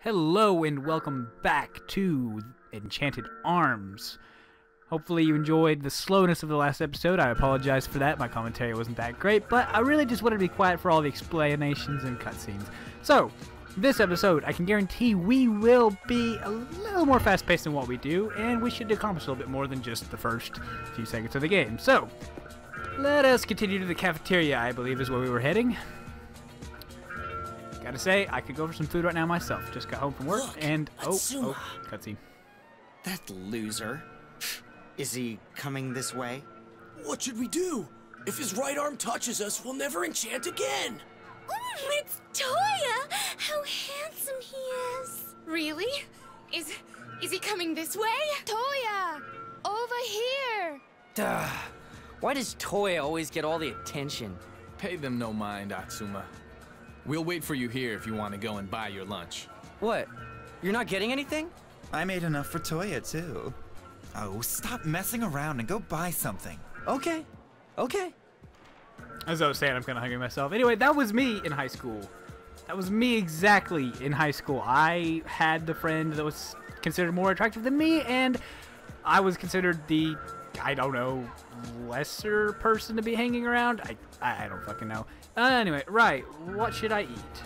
Hello and welcome back to Enchanted Arms. Hopefully you enjoyed the slowness of the last episode. I apologize for that. My commentary wasn't that great, but I really just wanted to be quiet for all the explanations and cutscenes. So, this episode, I can guarantee we will be a little more fast-paced than what we do, and we should accomplish a little bit more than just the first few seconds of the game. So, let us continue to the cafeteria, I believe is where we were heading. Gotta say, I could go for some food right now myself. Just got home from work. Look, and Atsuma. Cutscene. That loser. Is he coming this way? What should we do? If his right arm touches us, we'll never enchant again. It's Toya! How handsome he is! Really? Is he coming this way? Toya! Over here! Duh. Why does Toya always get all the attention? Pay them no mind, Atsuma. We'll wait for you here if you want to go and buy your lunch. What? You're not getting anything? I made enough for Toya, too. Oh, stop messing around and go buy something. Okay. As I was saying, I'm kind of hungry myself. Anyway, that was me in high school. That was me exactly in high school. I had the friend that was considered more attractive than me, and I was considered the, I don't know, lesser person to be hanging around. I don't fucking know. Anyway, right, what should I eat?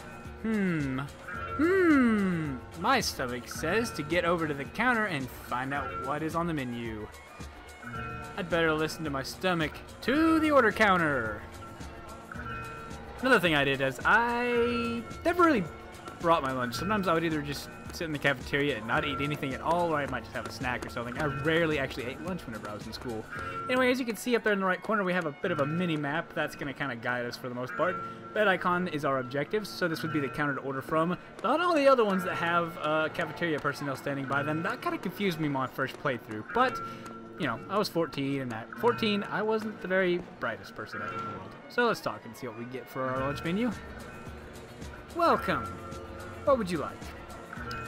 My stomach says to get over to the counter and find out what is on the menu. I'd better listen to my stomach. To the order counter. Another thing I did is I never really brought my lunch. Sometimes I would either just sit in the cafeteria and not eat anything at all, or I might just have a snack or something. I rarely actually ate lunch whenever I was in school. Anyway, as you can see up there in the right corner, we have a bit of a mini map that's going to kind of guide us for the most part. That icon is our objectives, so this would be the counter to order from. Not all the other ones that have cafeteria personnel standing by them. That kind of confused me my first playthrough, but you know, I was 14, and at 14, I wasn't the very brightest person out in the world. So let's talk and see what we get for our lunch menu. Welcome. What would you like?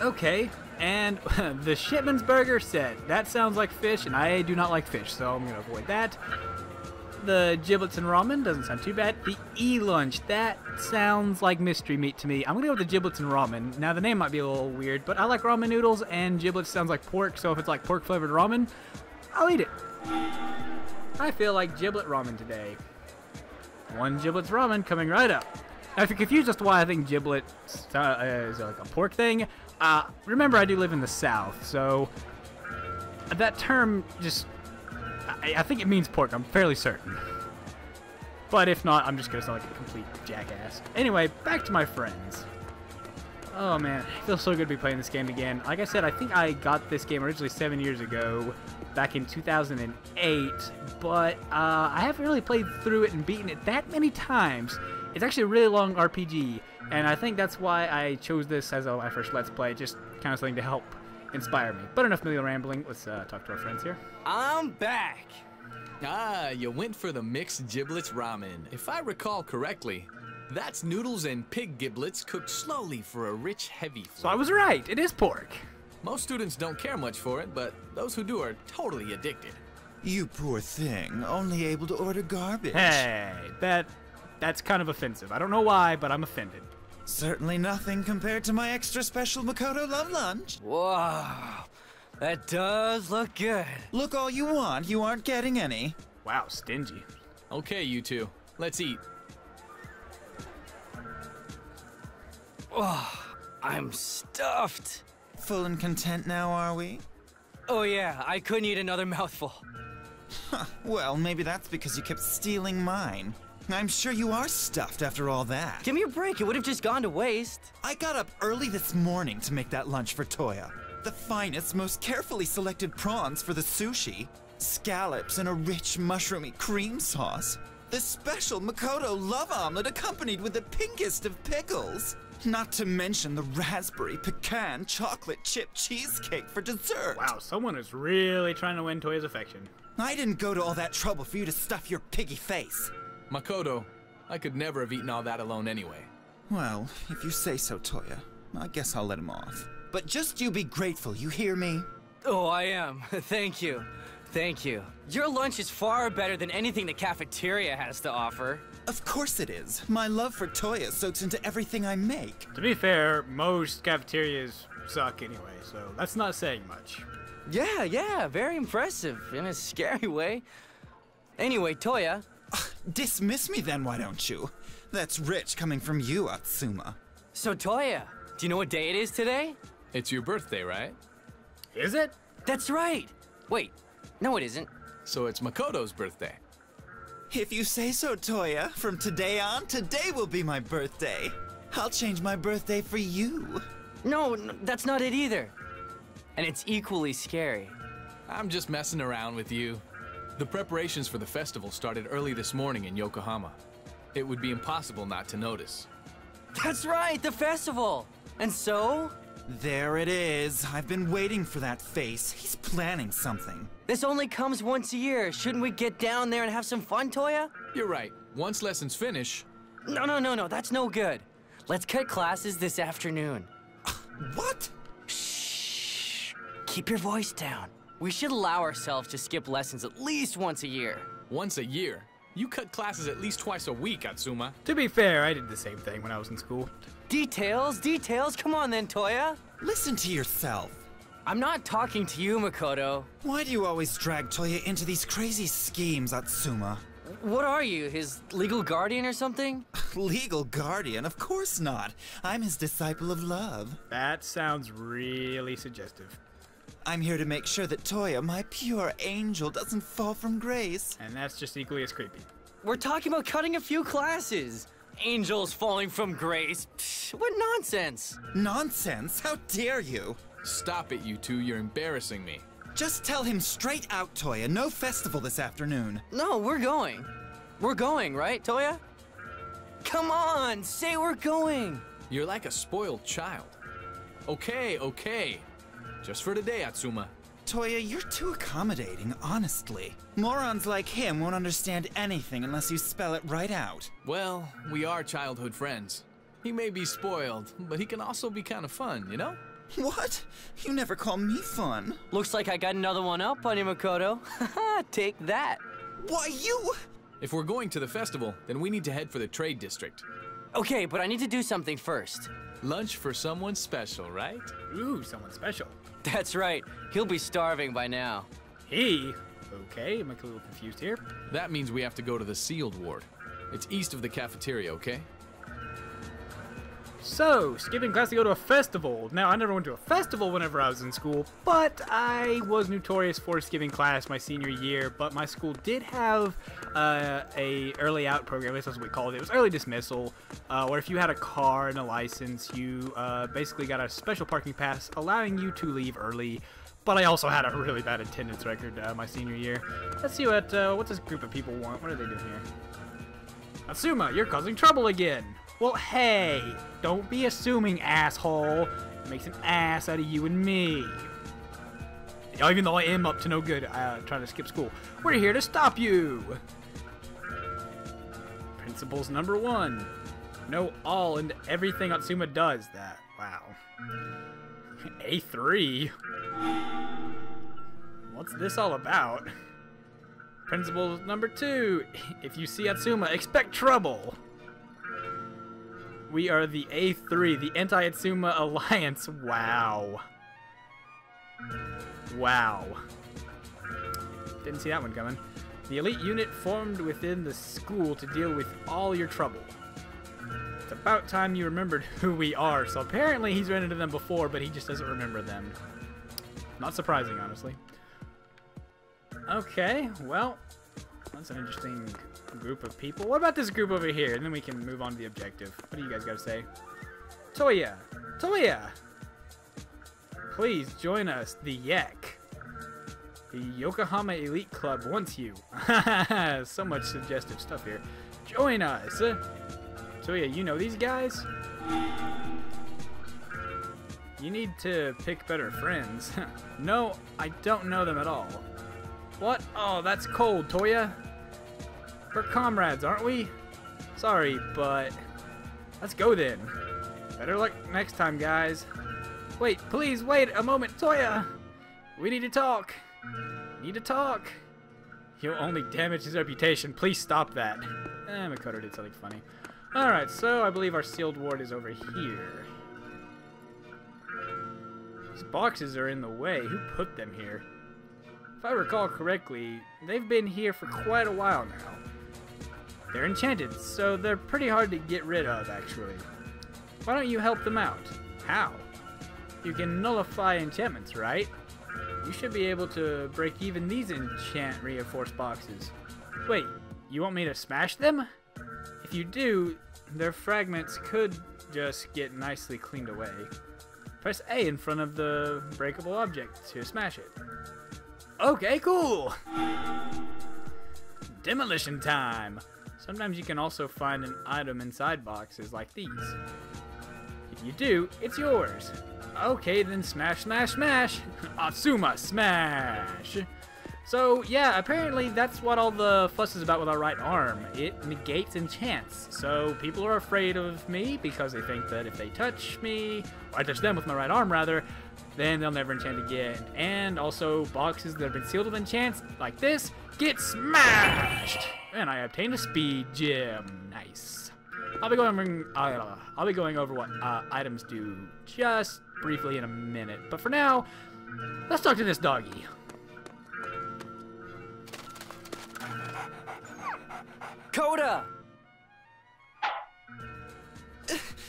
Okay, and the shipman's burger said, that sounds like fish, and I do not like fish, so I'm going to avoid that. The giblets and ramen doesn't sound too bad. The e-lunch, that sounds like mystery meat to me. I'm going to go with the giblets and ramen. Now, the name might be a little weird, but I like ramen noodles, and giblets sounds like pork, so if it's like pork-flavored ramen, I'll eat it. I feel like giblet ramen today. One giblets ramen coming right up. Now, if you're confused as to why I think giblet is like a pork thing, remember I do live in the South, so that term just, I think it means pork, I'm fairly certain. But if not, I'm just going to sound like a complete jackass. Anyway, back to my friends. Oh man, it feels so good to be playing this game again. Like I said, I think I got this game originally 7 years ago, back in 2008, but I haven't really played through it and beaten it that many times. It's actually a really long RPG, and I think that's why I chose this as my first Let's Play, just kind of something to help inspire me. But enough million rambling, let's talk to our friends here. I'm back. Ah, you went for the mixed giblets ramen. If I recall correctly, that's noodles and pig giblets cooked slowly for a rich, heavy flavor. So I was right, it is pork. Most students don't care much for it, but those who do are totally addicted. You poor thing, only able to order garbage. Hey, that's kind of offensive. I don't know why, but I'm offended. Certainly nothing compared to my extra special Makoto Love Lunch. Wow. That does look good. Look all you want, you aren't getting any. Wow, stingy. Okay, you two, let's eat. Oh, I'm stuffed. Full and content now, are we? Oh yeah, I couldn't eat another mouthful. Well, maybe that's because you kept stealing mine. I'm sure you are stuffed after all that. Give me a break, it would have just gone to waste. I got up early this morning to make that lunch for Toya. The finest, most carefully selected prawns for the sushi, scallops and a rich, mushroomy cream sauce, the special Makoto love omelet accompanied with the pinkest of pickles. Not to mention the raspberry pecan chocolate chip cheesecake for dessert. Wow, someone is really trying to win Toya's affection. I didn't go to all that trouble for you to stuff your piggy face. Makoto, I could never have eaten all that alone anyway. Well, if you say so, Toya, I guess I'll let him off. But just you be grateful, you hear me? Oh, I am. Thank you. Thank you. Your lunch is far better than anything the cafeteria has to offer. Of course it is. My love for Toya soaks into everything I make. To be fair, most cafeterias suck anyway, so that's not saying much. Yeah, very impressive in a scary way. Anyway, Toya. Dismiss me then, why don't you? That's rich coming from you, Atsuma. So, Toya, do you know what day it is today? It's your birthday, right? Is it? That's right. Wait, no it isn't. So it's Makoto's birthday. If you say so, Toya, from today on, today will be my birthday. I'll change my birthday for you. No, that's not it either. And it's equally scary. I'm just messing around with you. The preparations for the festival started early this morning in Yokohama. It would be impossible not to notice. That's right, the festival! And so? There it is. I've been waiting for that face. He's planning something. This only comes once a year. Shouldn't we get down there and have some fun, Toya? You're right. Once lessons finish... No, that's no good. Let's cut classes this afternoon. What? Shh. Keep your voice down. We should allow ourselves to skip lessons at least once a year. Once a year? You cut classes at least twice a week, Atsuma. To be fair, I did the same thing when I was in school. Details. Come on then, Toya. Listen to yourself. I'm not talking to you, Makoto. Why do you always drag Toya into these crazy schemes, Atsuma? What are you, his legal guardian or something? Legal guardian? Of course not. I'm his disciple of love. That sounds really suggestive. I'm here to make sure that Toya, my pure angel, doesn't fall from grace. And that's just equally as creepy. We're talking about cutting a few classes. Angels falling from grace. Psh, what nonsense. Nonsense? How dare you? Stop it, you two. You're embarrassing me. Just tell him straight out, Toya. No festival this afternoon. No, we're going. We're going, right, Toya? Come on, say we're going. You're like a spoiled child. Okay. Just for today, Atsuma. Toya, you're too accommodating, honestly. Morons like him won't understand anything unless you spell it right out. Well, we are childhood friends. He may be spoiled, but he can also be kind of fun, you know? What? You never call me fun. Looks like I got another one up on you, Makoto. Haha, take that. Why, you... If we're going to the festival, then we need to head for the trade district. Okay, but I need to do something first. Lunch for someone special, right? Ooh, someone special. That's right. He'll be starving by now. He? Okay, I'm a little confused here. That means we have to go to the sealed ward. It's east of the cafeteria, okay? So, skipping class to go to a festival. Now, I never went to a festival whenever I was in school, but I was notorious for skipping class my senior year. But my school did have a early out program. I guess that's what we called it. It was early dismissal, where if you had a car and a license, you basically got a special parking pass allowing you to leave early. But I also had a really bad attendance record my senior year. Let's see what this group of people want. What are they doing here? Atsuma, you're causing trouble again. Well, hey, don't be assuming, asshole. It makes an ass out of you and me. Even though I am up to no good trying to skip school. We're here to stop you. Principles number 1. Know all and everything Atsuma does. That, wow. A3? What's this all about? Principle number 2. If you see Atsuma, expect trouble. We are the A3, the Anti-Atsuma Alliance. Wow. Wow. Didn't see that one coming. The elite unit formed within the school to deal with all your trouble. It's about time you remembered who we are. So apparently he's run into them before, but he just doesn't remember them. Not surprising, honestly. Okay, well, that's an interesting group of people. What about this group over here? And then we can move on to the objective. What do you guys got to say? Toya! Please join us, the Yek. The Yokohama Elite Club wants you. So much suggestive stuff here. Join us. Toya, you know these guys? You need to pick better friends. No, I don't know them at all. What? Oh, that's cold, Toya. We're comrades, aren't we? Sorry, but let's go then. Better luck next time, guys. Wait, please wait a moment, Toya. We need to talk. need to talk. You'll only damage his reputation. Please stop that. Makoto did something funny. Alright, so I believe our sealed ward is over here. These boxes are in the way. Who put them here? If I recall correctly, they've been here for quite a while now. They're enchanted, so they're pretty hard to get rid of, actually. Why don't you help them out? How? You can nullify enchantments, right? You should be able to break even these enchant reinforced boxes. Wait, you want me to smash them? If you do, their fragments could just get nicely cleaned away. Press A in front of the breakable object to smash it. Okay, cool! Demolition time! Sometimes you can also find an item inside boxes like these. If you do, it's yours. Okay, then smash, smash, smash! Atsuma, smash! So, yeah, apparently that's what all the fuss is about with our right arm. It negates enchants. So people are afraid of me because they think that if they touch me, or I touch them with my right arm rather, then they'll never enchant again. And also, boxes that have been sealed with enchants, like this, get smashed! And I obtain a speed gem. Nice. I'll be going over what items do just briefly in a minute. But for now, let's talk to this doggy. Coda!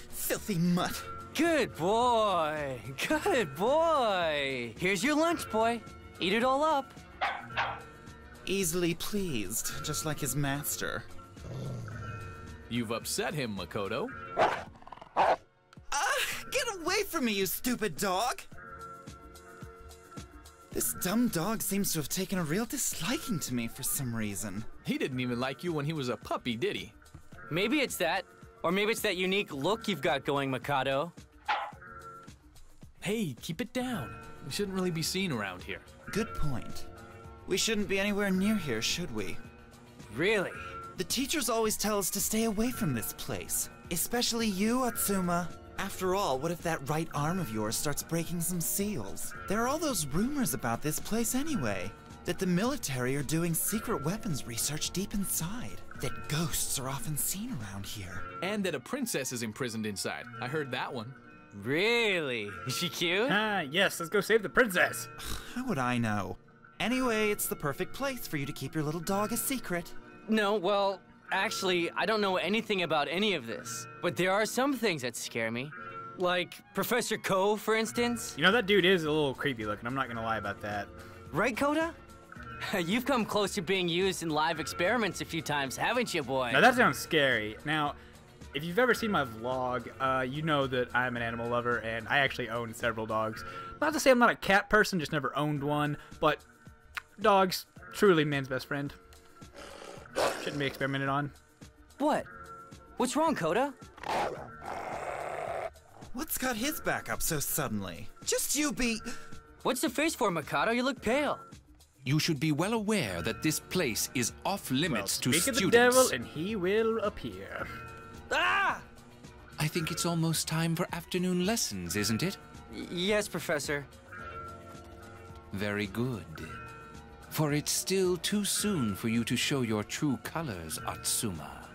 Filthy mutt. Good boy. Good boy. Here's your lunch, boy. Eat it all up. Easily pleased, just like his master. You've upset him, Makoto. Get away from me, you stupid dog! This dumb dog seems to have taken a real disliking to me for some reason. He didn't even like you when he was a puppy, did he? Maybe it's that. Or maybe it's that unique look you've got going, Mikado. Hey, keep it down. We shouldn't really be seen around here. Good point. We shouldn't be anywhere near here, should we? Really? The teachers always tell us to stay away from this place. Especially you, Atsuma. After all, what if that right arm of yours starts breaking some seals? There are all those rumors about this place anyway. That the military are doing secret weapons research deep inside. That ghosts are often seen around here. And that a princess is imprisoned inside. I heard that one. Really? Is she cute? Yes, let's go save the princess. How would I know? Anyway, it's the perfect place for you to keep your little dog a secret. No, well, actually, I don't know anything about any of this. But there are some things that scare me. Like Professor Ko, for instance. You know, that dude is a little creepy looking. I'm not gonna lie about that. Right, Koda? You've come close to being used in live experiments a few times, haven't you, boy? Now, that sounds scary. Now, if you've ever seen my vlog, you know that I'm an animal lover, and I actually own several dogs. Not to say I'm not a cat person, just never owned one, but dogs, truly man's best friend. Shouldn't be experimented on. What? What's wrong, Koda? What's got his back up so suddenly? Just you be... What's the face for, Mikado? You look pale. You should be well aware that this place is off limits to Speak students. of the devil, and he will appear. Ah! I think it's almost time for afternoon lessons, isn't it? Yes, Professor. Very good. For it's still too soon for you to show your true colors, Atsuma.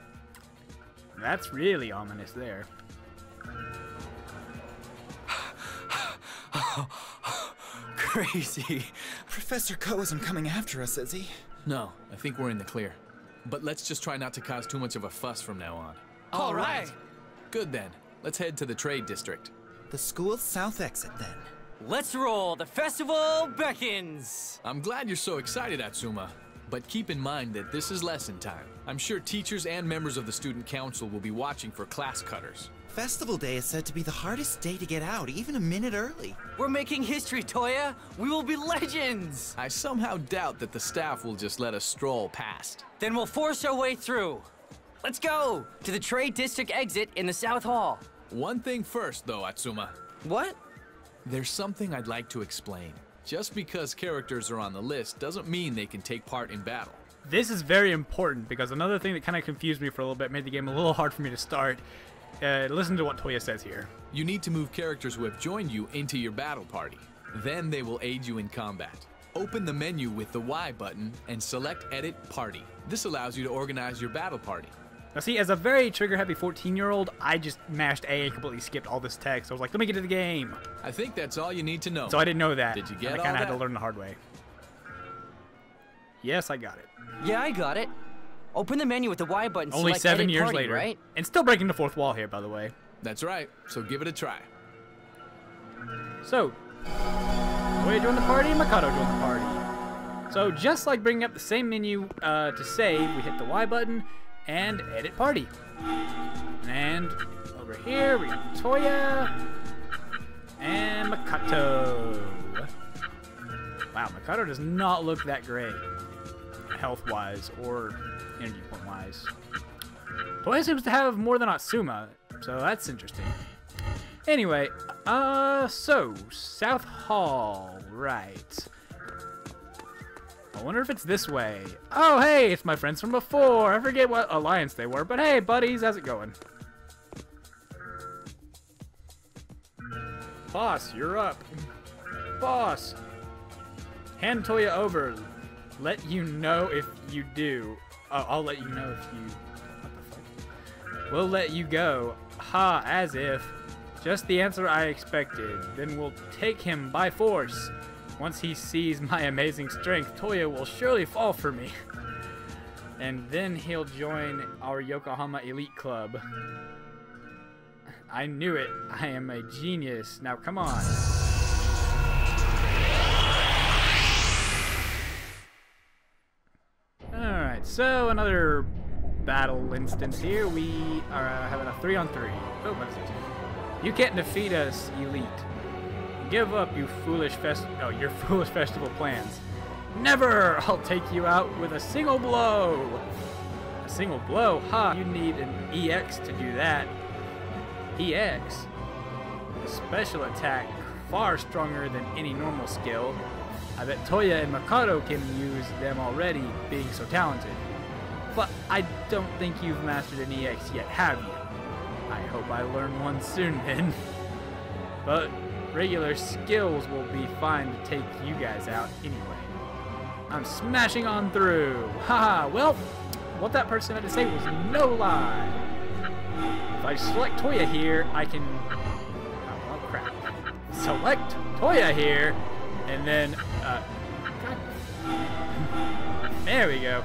That's really ominous there. Crazy. Professor Ko isn't coming after us, is he? No, I think we're in the clear. But let's just try not to cause too much of a fuss from now on. All right. Good then. Let's head to the trade district. The school's south exit, then. Let's roll. The festival beckons. I'm glad you're so excited, Atsuma. But keep in mind that this is lesson time. I'm sure teachers and members of the student council will be watching for class cutters. Festival Day is said to be the hardest day to get out, even a minute early. We're making history, Toya. We will be legends. I somehow doubt that the staff will just let us stroll past. Then we'll force our way through. Let's go to the trade district exit in the South Hall. One thing first, though, Atsuma. What? There's something I'd like to explain. Just because characters are on the list doesn't mean they can take part in battle. This is very important because another thing that kind of confused me for a little bit, made the game a little hard for me to start. Listen to what Toya says here. You need to move characters who have joined you into your battle party. Then they will aid you in combat. Open the menu with the Y button and select Edit Party. This allows you to organize your battle party. Now see, as a very trigger-happy 14-year-old, I just mashed A and completely skipped all this text. I was like, let me get to the game. I think that's all you need to know. So I didn't know that. Did you get I all kind of had that? to learn the hard way. Yes, I got it. Yeah, I got it. Open the menu with the Y button. Only select 7 edit years party, later. right? And still breaking the fourth wall here, by the way. That's right, so give it a try. So, Toya joined the party, Mikado joined the party. So, just like bringing up the same menu to save, we hit the Y button and edit party. And over here, we got Toya and Mikado. Wow, Mikado does not look that great, health-wise or energy point-wise. Toya seems to have more than Atsuma, so that's interesting. Anyway, so, South Hall, right. I wonder if it's this way. Oh, hey, it's my friends from before. I forget what alliance they were, but hey, buddies, how's it going? Boss, you're up. Boss. Hand Toya over. Let you know if you do. Oh, I'll let you know if you... What the fuck? We'll let you go. Ha, as if. Just the answer I expected. Then we'll take him by force. Once he sees my amazing strength, Toya will surely fall for me. And then he'll join our Yokohama Elite Club. I knew it. I am a genius. Now come on. Alright, so another battle instance here. We are having a 3-on-3. Oh, what is it? You can't defeat us, Elite. Give up, you foolish your foolish festival plans. Never! I'll take you out with a single blow. A single blow? Ha! You need an EX to do that. EX? A special attack, far stronger than any normal skill. I bet Toya and Mikado can use them already, being so talented. But I don't think you've mastered an EX yet, have you? I hope I learn one soon then. But regular skills will be fine to take you guys out anyway. I'm smashing on through. Haha, well, what that person had to say was no lie. If I select Toya here, I can... Oh, well, crap. Select Toya here, and then... There we go.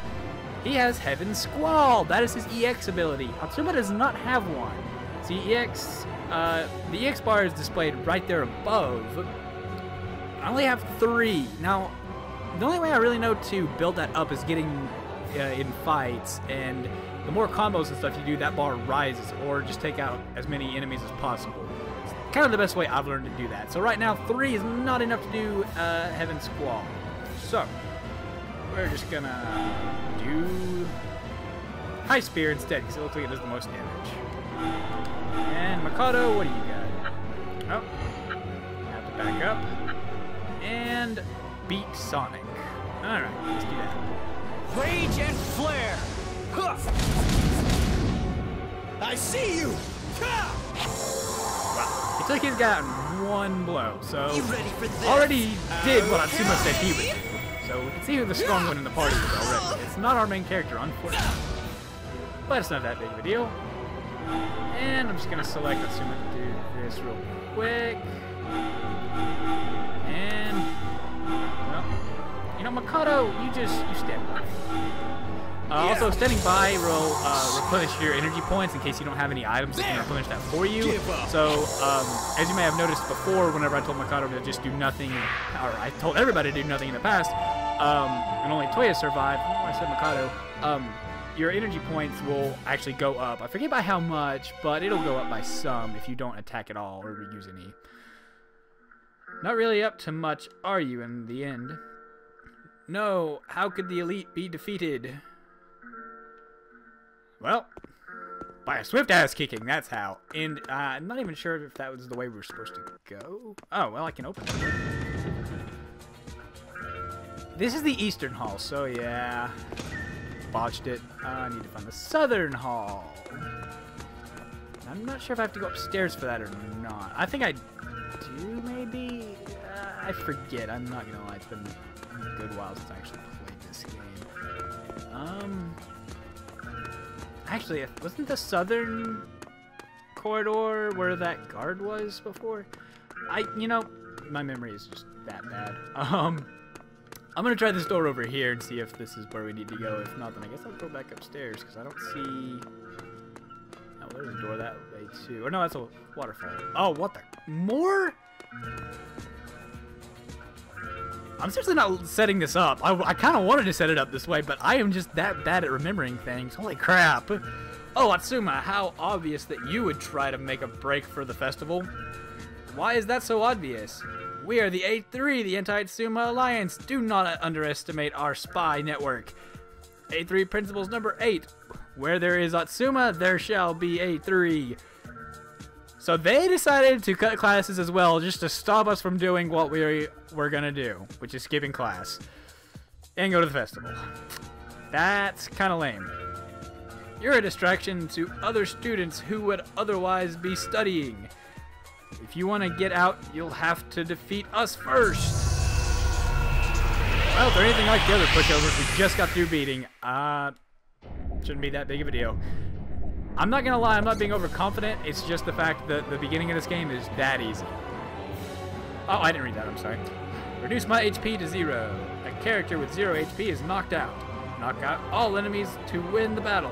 He has Heaven Squall. That is his EX ability. Atsuma does not have one. See, the EX bar is displayed right there above. I only have 3. Now, the only way I really know to build that up is getting in fights, and the more combos and stuff you do, that bar rises, or just take out as many enemies as possible. It's kind of the best way I've learned to do that. So right now, 3 is not enough to do Heaven Squall. So, we're just gonna do High Spear instead, because it looks like it does the most damage. And Mikado, what do you got? Oh, have to back up. And beat Sonic. Alright, let's do that. Rage and flare! Huh. I see you! Wow. It took his guy out in 1 blow, so You ready for this? already did what Atsuma said he would do. So we can see who the strong one in the party is already. It's not our main character, unfortunately. But it's not that big of a deal. And I'm just gonna select Atsuma to do this real quick. And well, you know, Mikado, you stand by. Also, standing by will replenish your energy points in case you don't have any items that can replenish that for you. So, as you may have noticed before, whenever I told Mikado to just do nothing, or I told everybody to do nothing in the past, and only Toya survived, I said Mikado, your energy points will actually go up. I forget by how much, but it'll go up by some if you don't attack at all or use any. Not really up to much, are you, in the end? No, how could the elite be defeated? Well, by a swift ass kicking, that's how. And I'm not even sure if that was the way we were supposed to go. Oh, well, I can open it. This is the Eastern Hall, so yeah. Botched it. I need to find the Southern Hall. I'm not sure if I have to go upstairs for that or not. I think I do, maybe? I forget. I'm not gonna lie. It's been a good while since I actually played this game. Actually, wasn't the southern corridor where that guard was before? You know, my memory is just that bad. I'm gonna try this door over here and see if this is where we need to go. If not, then I guess I'll go back upstairs because I don't see. Oh, there's a door that way too. Or no, that's a waterfall. Oh, what the? More? I'm seriously not setting this up. I kind of wanted to set it up this way, but I am just that bad at remembering things. Holy crap. Oh, Atsuma, how obvious that you would try to make a break for the festival. Why is that so obvious? We are the A3, the Anti-Atsuma Alliance. Do not underestimate our spy network. A3 Principles number 8. Where there is Atsuma, there shall be A3. So they decided to cut classes as well just to stop us from doing what we're gonna do, which is skipping class and go to the festival. That's kind of lame. You're a distraction to other students who would otherwise be studying. If you want to get out, you'll have to defeat us first. Well, if they're anything like the other pushovers we just got through beating, shouldn't be that big of a deal. I'm not gonna lie, I'm not being overconfident. It's just the fact that the beginning of this game is that easy. Oh, I didn't read that, I'm sorry. Reduce my HP to 0. A character with 0 HP is knocked out. Knock out all enemies to win the battle.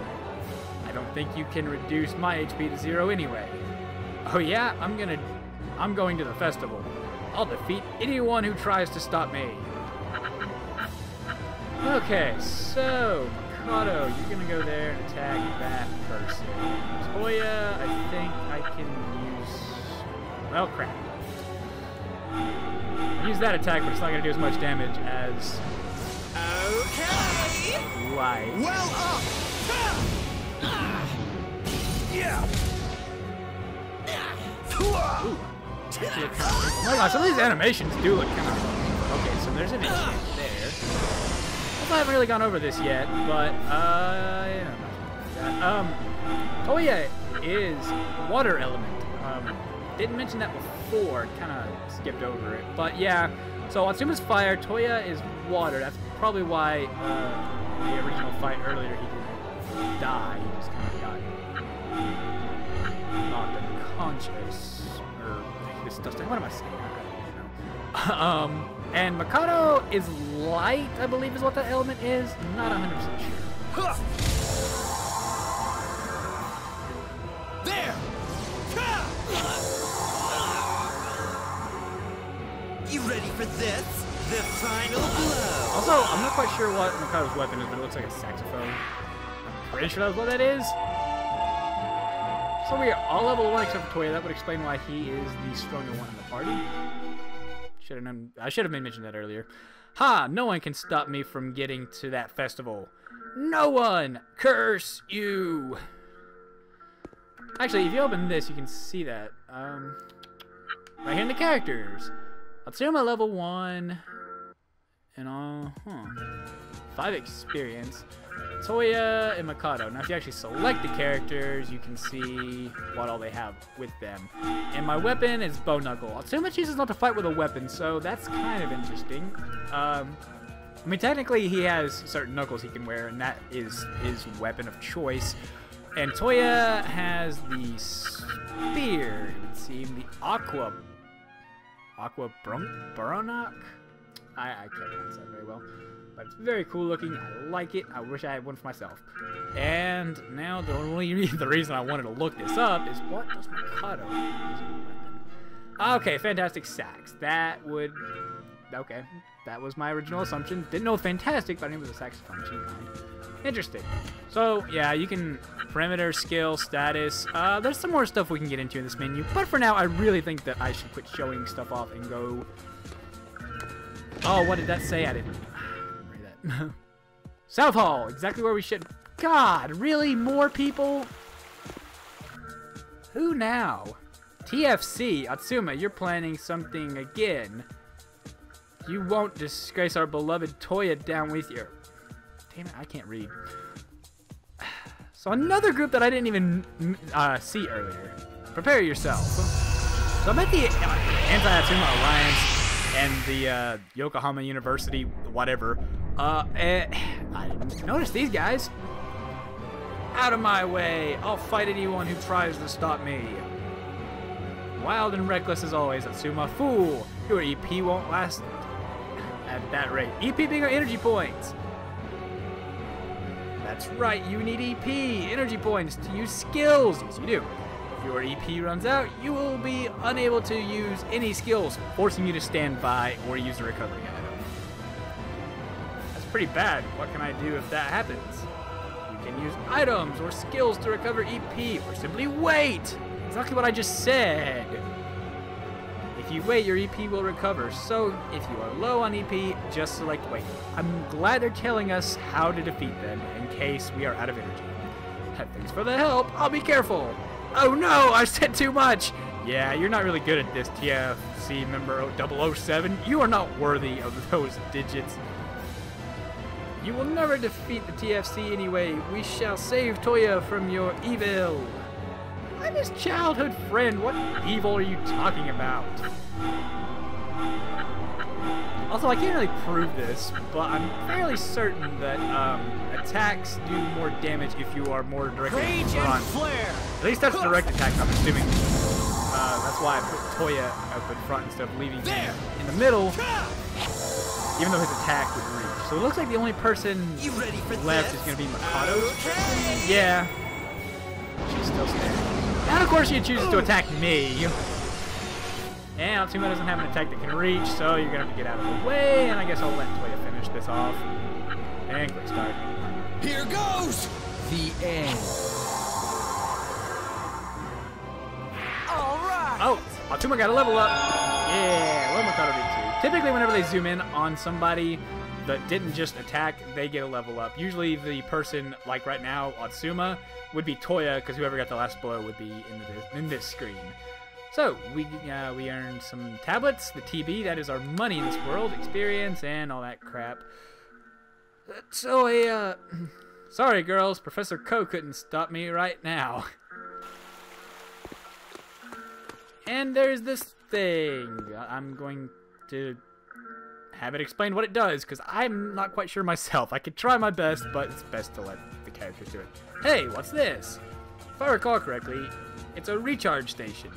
I don't think you can reduce my HP to 0 anyway. Oh yeah? I'm going to the festival. I'll defeat anyone who tries to stop me. Okay, so Mikado, you're gonna go there and attack that person. Toya, I think I can use... Well, crap. Use that attack, but it's not gonna do as much damage as... Okay! Light. Well up! Yeah! Ooh. Oh my gosh, some of these animations do look kind of... Okay, so there's an enchant there. I haven't really gone over this yet, but, Toya is water element. Didn't mention that before, kind of skipped over it. But yeah, so Atsuma's fire, Toya is water. That's probably why in the original fight earlier he didn't die. He just kind of got knocked unconscious. Or this dusting. What am I saying? I don't know. And Mikado is light, I believe is what that element is. Not 100% sure. There! You ready for this? The final blow! Also, I'm not quite sure what Mikado's weapon is, but it looks like a saxophone. I'm pretty sure that's what that is. So we are all level 1 except for Toya. That would explain why he is the stronger one in the party. I should have mentioned that earlier. Ha! No one can stop me from getting to that festival. No one! Curse you! Actually, if you open this, you can see that. Right here in the characters. Atsuma level 1. And 5 experience. Toya and Mikado. Now, if you actually select the characters, you can see what all they have with them. And my weapon is Bow Knuckle. Atsuma chooses not to fight with a weapon, so that's kind of interesting. I mean, technically, he has certain knuckles he can wear, and that is his weapon of choice. And Toya has the spear, it would seem, the Aqua Baronak? I can't pronounce that very well. But it's very cool looking. I like it. I wish I had one for myself. And now the reason I wanted to look this up is what does Mikado use as a weapon? Okay, fantastic sax. That would... Okay, that was my original assumption. Didn't know fantastic, but I knew it was a saxophone of some kind. Interesting. So, yeah, you can... Perimeter, skill, status. There's some more stuff we can get into in this menu. But for now, I really think that I should quit showing stuff off and go... Oh, what did that say? I didn't... South Hall, exactly where we should. God, really? More people? Who now? TFC, Atsuma, you're planning something again. You won't disgrace our beloved Toya down with you. Damn it, I can't read. So another group that I didn't even see earlier. Prepare yourself. So I'm at the Anti-Atsuma Alliance. and the Yokohama University, whatever. I didn't notice these guys. Out of my way! I'll fight anyone who tries to stop me. Wild and reckless as always, Atsuma. Fool! Your EP won't last at that rate. EP being our energy points. That's right, you need EP, energy points, to use skills. Yes, you do. If your EP runs out, you will be unable to use any skills, forcing you to stand by or use a recovery item. That's pretty bad. What can I do if that happens? You can use items or skills to recover EP, or simply wait. Exactly what I just said. If you wait, your EP will recover. So if you are low on EP, just select wait. I'm glad they're telling us how to defeat them in case we are out of energy. Thanks for the help. I'll be careful. Oh no, I said too much. Yeah, you're not really good at this, TFC member 007. You are not worthy of those digits. You will never defeat the TFC anyway. We shall save Toya from your evil. I'm his childhood friend. What evil are you talking about? Also, I can't really prove this, but I'm fairly certain that attacks do more damage if you are more directly in front. At least that's direct attack, I'm assuming. That's why I put Toya up in front instead of leaving him in the middle, even though his attack would reach. So it looks like the only person left is going to be Mikado. Okay. Yeah. She's still standing. And of course she chooses to attack me. And Atsuma doesn't have an attack that can reach, so you're going to have to get out of the way. And I guess I'll let Toya finish this off. And quick start. Here goes! The end. Alright! Oh, Atsuma got a level up. Yeah, well, Mikado did too. Typically, whenever they zoom in on somebody that didn't just attack, they get a level up. Usually the person, like right now, Atsuma, would be Toya, because whoever got the last blow would be in this screen. So, we earned some tablets, the TB, that is our money in this world, experience, and all that crap. So, sorry girls, Professor Ko couldn't stop me right now. And there's this thing. I'm going to have it explain what it does, because I'm not quite sure myself. I could try my best, but it's best to let the characters do it. Hey, what's this? If I recall correctly, it's a recharge station.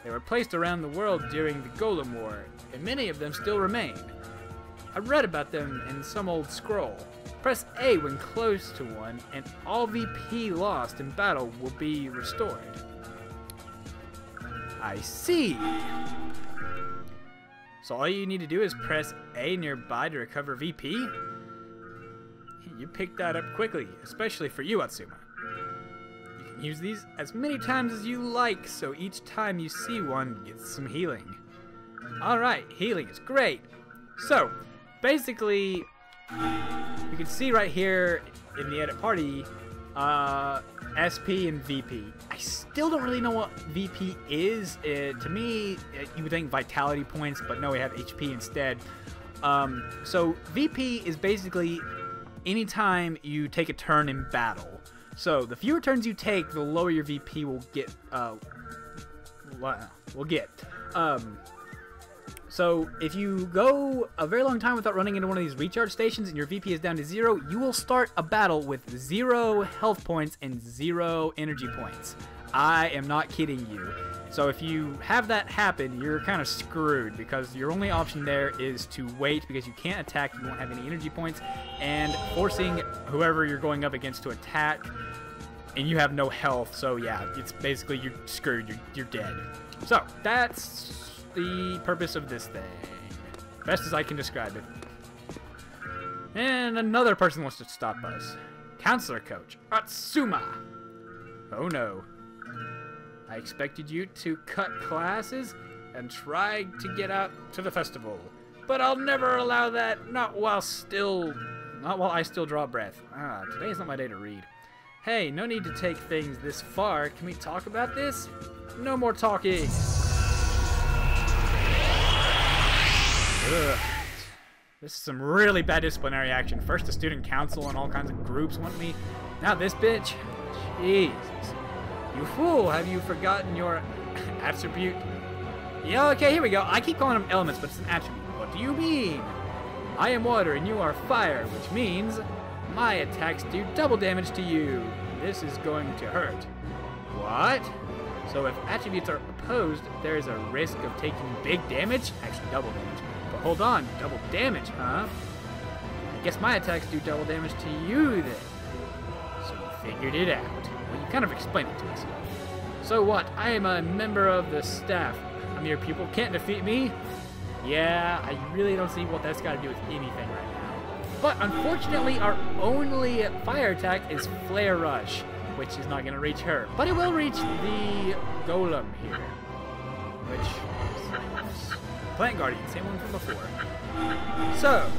They were placed around the world during the Golem War, and many of them still remain. I read about them in some old scroll. Press A when close to one, and all VP lost in battle will be restored. I see. So all you need to do is press A nearby to recover VP? You picked that up quickly, especially for you, Atsuma. You can use these as many times as you like, so each time you see one, get some healing. Alright, healing is great. So, basically, you can see right here in the edit party, SP and VP. I still don't really know what VP is. To me, you would think vitality points, but no, we have HP instead. So VP is basically anytime you take a turn in battle. So the fewer turns you take, the lower your VP will get. So if you go a very long time without running into one of these recharge stations and your VP is down to 0, you will start a battle with 0 health points and 0 energy points. I am not kidding you. So if you have that happen, you're kind of screwed, because your only option there is to wait, because you can't attack, you won't have any energy points, and forcing whoever you're going up against to attack, and you have no health. So yeah, it's basically you're screwed, you're dead. So that's the purpose of this thing, best as I can describe it. And another person wants to stop us. Counselor Coach Atsuma. Oh no. I expected you to cut classes and try to get out to the festival, but I'll never allow that, not while I still draw breath. Today is not my day to read. Hey, no need to take things this far. Can we talk about this? No more talking. Ugh. This is some really bad disciplinary action. First the student council and all kinds of groups want me. Now this bitch. Jesus. You fool, have you forgotten your attribute? Yeah, okay, here we go. I keep calling them elements, but it's an attribute. What do you mean? I am water and you are fire, which means my attacks do double damage to you. This is going to hurt. What? So if attributes are opposed, there is a risk of taking big damage? Actually, double damage. But hold on, double damage, huh? I guess my attacks do double damage to you then. So you figured it out. Well, you kind of explained it to us. So what? I am a member of the staff. A mere pupil can't defeat me? Yeah, I really don't see what that's got to do with anything right now. But unfortunately, our only fire attack is Flare Rush, which is not going to reach her. But it will reach the Golem here, which is Plant Guardian, same one from before. So,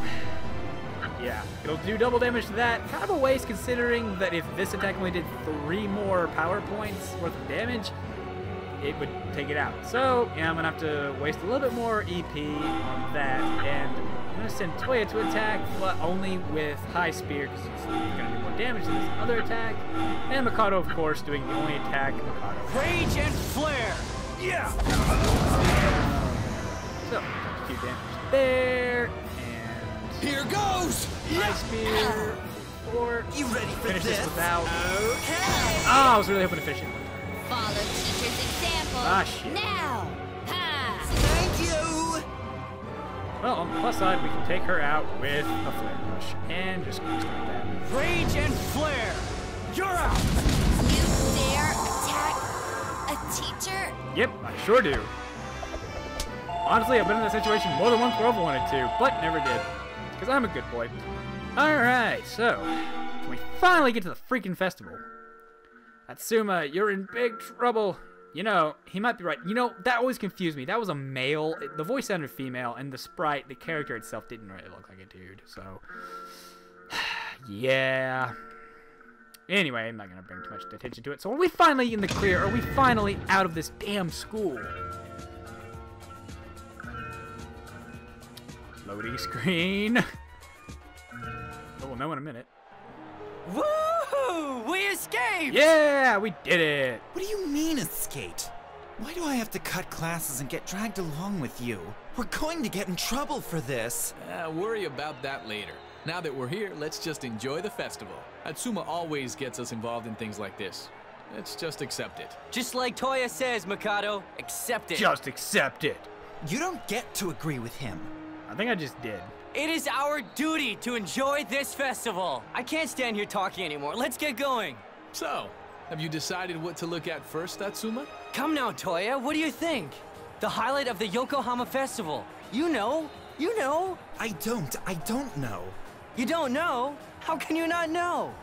yeah, it'll do double damage to that. Kind of a waste considering that if this attack only did 3 more power points worth of damage, it would take it out. So, yeah, I'm going to have to waste a little bit more EP on that, and I'm going to send Toya to attack, but only with High Spear, because it's going to do more damage than this other attack. And Mikado, of course, doing the only attack Mikado has. Rage and Flare! Yeah! So, 2 damage there, and... Here goes! High Spear, 4. You ready for Finish this without... Okay. Oh, I was really hoping to finish it. Follow teacher's example. Ah, shit. Now. Ha! Thank you. Well, on the plus side, we can take her out with a Flare Rush, and just start that. Rage and Flare! You're out! You dare attack a teacher? Yep, I sure do. Honestly, I've been in that situation more than once where I've wanted to, but never did. Because I'm a good boy. Alright, so, we finally get to the freaking festival. Atsuma, you're in big trouble. You know, he might be right. You know, that always confused me. That was a male. The voice sounded female, and the sprite, the character itself, didn't really look like a dude. So, yeah. Anyway, I'm not going to bring too much attention to it. So, are we finally in the clear? Are we finally out of this damn school? Loading screen. Oh, we'll know in a minute. Woohoo! We escaped! Yeah, we did it. What do you mean, escape? Why do I have to cut classes and get dragged along with you? We're going to get in trouble for this. Worry about that later. Now that we're here, let's just enjoy the festival. Atsuma always gets us involved in things like this. Let's just accept it. Just like Toya says, Mikado, accept it. Just accept it. You don't get to agree with him. I think I just did. It is our duty to enjoy this festival. I can't stand here talking anymore. Let's get going. So, have you decided what to look at first, Atsuma? Come now, Toya. What do you think? The highlight of the Yokohama Festival. You know. You know. I don't know. You don't know? How can you not know?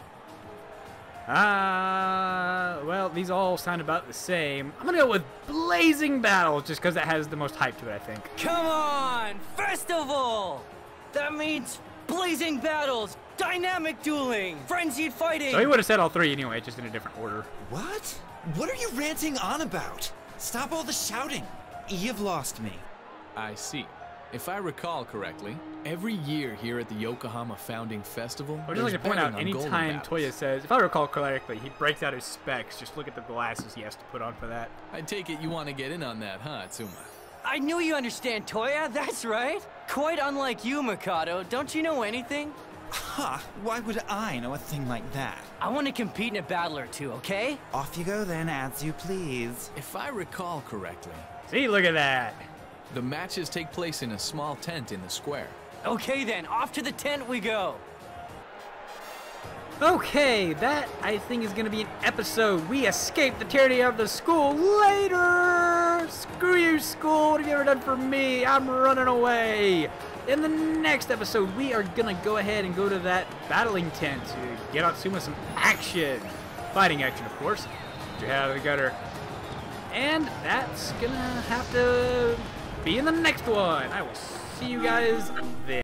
Well, these all sound about the same. I'm gonna go with Blazing Battles, just because it has the most hype to it, I think. Come on! Festival! That means blazing battles, dynamic dueling, frenzied fighting! So he would have said all 3 anyway, just in a different order. What? What are you ranting on about? Stop all the shouting. You've lost me. I see. If I recall correctly, every year here at the Yokohama Founding Festival, I would just like to point out, betting on golden anytime battles. Toya says, if I recall correctly, he breaks out his specs, just look at the glasses he has to put on for that. I take it you want to get in on that, huh, Atsuma? I knew you understand, Toya. That's right. Quite unlike you, Mikado. Don't you know anything? Ha! Why would I know a thing like that? I want to compete in a battle or two, okay? Off you go then, as you please. If I recall correctly, See, look at that. the matches take place in a small tent in the square. Okay then, off to the tent we go. Okay, that, I think, is going to be an episode. We escaped the tyranny of the school later! Screw you, school! What have you ever done for me? I'm running away! In the next episode, we are going to go ahead and go to that battling tent to get Atsuma some action. Fighting action, of course. To have the gutter. And that's going to have to be in the next one. I will see you guys then.